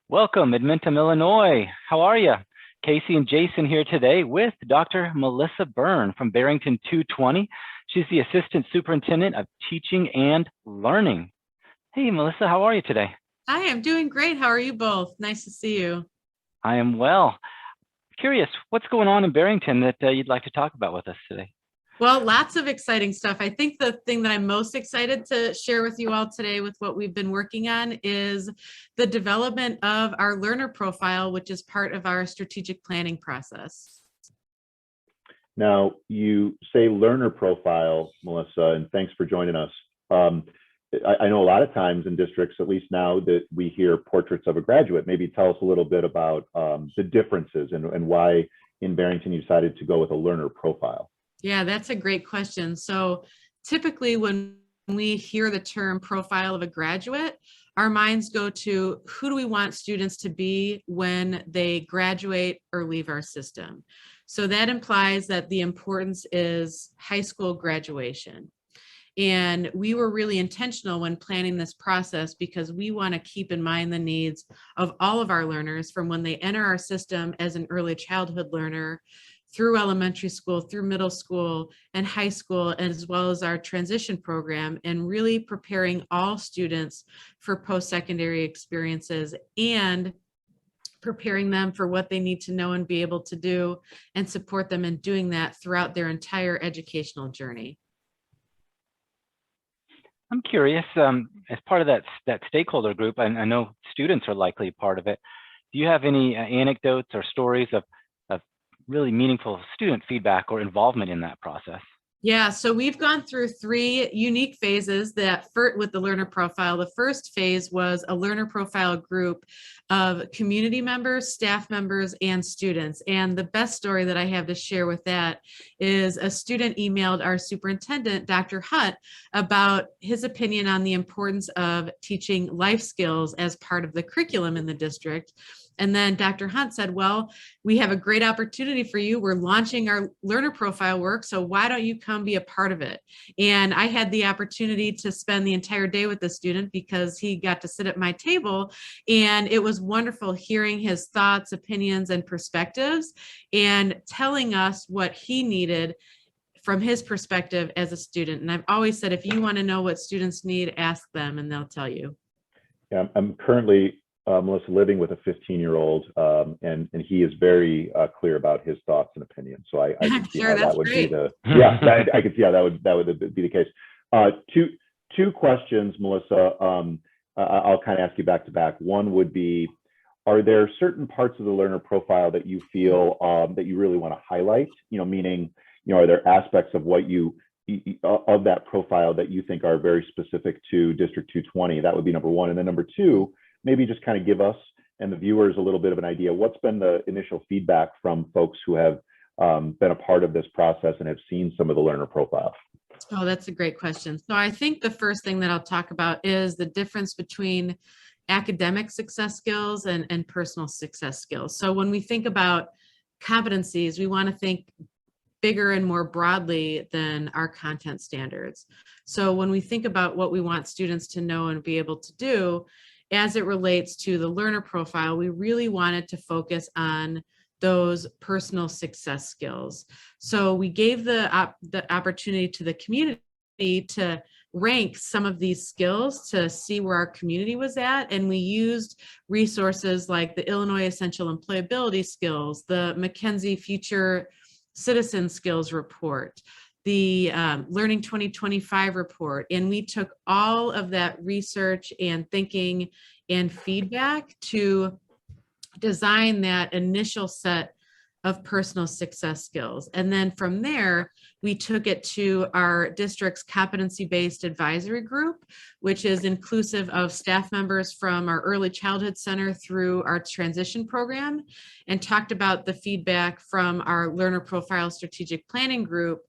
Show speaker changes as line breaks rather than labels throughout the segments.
Welcome, Edmentum, Illinois. How are you? Casey and Jason here today with Dr. Melissa Byrne from Barrington 220. She's the Assistant Superintendent of Teaching and Learning. Hey, Melissa, how are you today?
I am doing great. How are you both? Nice to see you.
I am well. Curious, what's going on in Barrington that you'd like to talk about with us today?
Well, lots of exciting stuff. I think the thing that I'm most excited to share with you all today with what we've been working on is the development of our learner profile, which is part of our strategic planning process.
Now, you say learner profile, Melissa, and thanks for joining us. I know a lot of times in districts, at least now, that we hear portraits of a graduate. Maybe tell us a little bit about the differences and why in Barrington you decided to go with a learner profile.
Yeah, that's a great question. So typically when we hear the term profile of a graduate, our minds go to who do we want students to be when they graduate or leave our system. So that implies that the importance is high school graduation. And we were really intentional when planning this process because we want to keep in mind the needs of all of our learners from when they enter our system as an early childhood learner through elementary school, through middle school and high school, as well as our transition program, and really preparing all students for post-secondary experiences and preparing them for what they need to know and be able to do and support them in doing that throughout their entire educational journey.
I'm curious, as part of that stakeholder group, I know students are likely part of it. Do you have any anecdotes or stories of really meaningful student feedback or involvement in that process?
Yeah, so we've gone through 3 unique phases with the learner profile. The first phase was a learner profile group of community members, staff members, and students. And the best story that I have to share with that is a student emailed our superintendent, Dr. Hutt, about his opinion on the importance of teaching life skills as part of the curriculum in the district. And then Dr. Hunt said, well, we have a great opportunity for you. We're launching our learner profile work. So why don't you come be a part of it? And I had the opportunity to spend the entire day with the student because he got to sit at my table. And it was wonderful hearing his thoughts, opinions, and perspectives and telling us what he needed from his perspective as a student. And I've always said, if you want to know what students need, ask them and they'll tell you.
Yeah, I'm currently Melissa, living with a 15-year-old, and he is very clear about his thoughts and opinions. So I can see how that would be I can see how that would be the case. Two questions, Melissa. I'll kind of ask you back to back. One would be, are there certain parts of the learner profile that you feel that you really want to highlight? Meaning, are there aspects of of that profile that you think are very specific to District 220? That would be number one. And then number two, maybe just kind of give us and the viewers a little bit of an idea. What's been the initial feedback from folks who have been a part of this process and have seen some of the learner profiles?
Oh, that's a great question. So I think the first thing that I'll talk about is the difference between academic success skills and personal success skills. So when we think about competencies, we want to think bigger and more broadly than our content standards. So when we think about what we want students to know and be able to do, as it relates to the learner profile, we really wanted to focus on those personal success skills. So we gave the opportunity to the community to rank some of these skills to see where our community was at. And we used resources like the Illinois Essential Employability Skills, the McKinsey Future Citizen Skills Report, the Learning 2025 report. And we took all of that research and thinking and feedback to design that initial set of personal success skills. And then from there, we took it to our district's competency-based advisory group, which is inclusive of staff members from our early childhood center through our transition program, and talked about the feedback from our learner profile strategic planning group,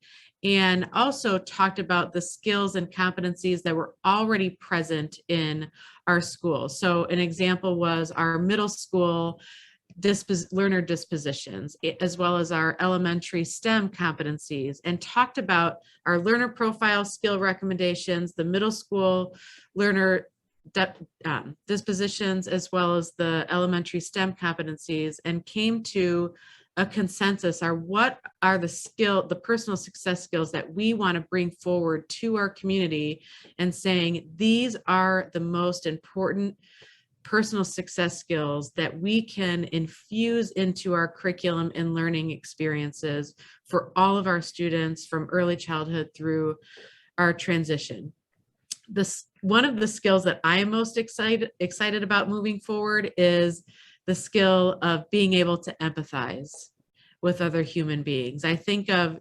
and also talked about the skills and competencies that were already present in our school. So an example was our middle school learner dispositions, as well as our elementary STEM competencies, and talked about our learner profile skill recommendations, the middle school learner dispositions as well as the elementary STEM competencies, and came to a consensus are what are the personal success skills that we want to bring forward to our community, and saying these are the most important personal success skills that we can infuse into our curriculum and learning experiences for all of our students from early childhood through our transition. One of the skills that I am most excited about moving forward is the skill of being able to empathize with other human beings. I think of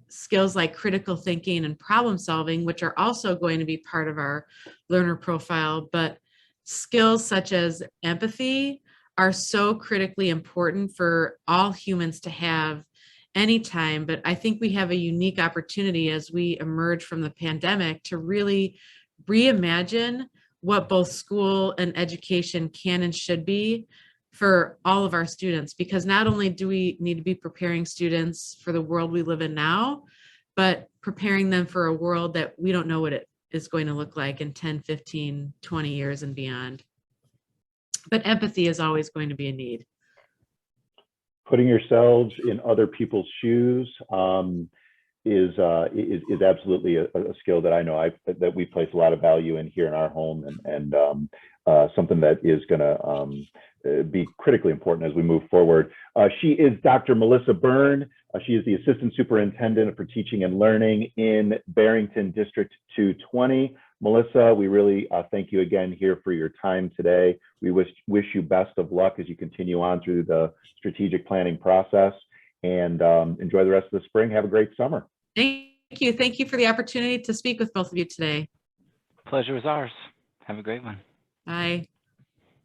skills like critical thinking and problem solving, which are also going to be part of our learner profile, but skills such as empathy are so critically important for all humans to have anytime. But I think we have a unique opportunity as we emerge from the pandemic to really reimagine what both school and education can and should be for all of our students, because not only do we need to be preparing students for the world we live in now, but preparing them for a world that we don't know what it is going to look like in 10, 15, 20 years and beyond. But empathy is always going to be a need.
Putting yourselves in other people's shoes is absolutely a skill that I know that we place a lot of value in here in our home, and something that is going to be critically important as we move forward. She is Dr. Melissa Byrne. She is the Assistant Superintendent for Teaching and Learning in Barrington District 220. Melissa, we really thank you again here for your time today. We wish you best of luck as you continue on through the strategic planning process, and enjoy the rest of the spring. Have a great summer.
Thank you. Thank you for the opportunity to speak with both of you today.
Pleasure is ours. Have a great one.
Bye.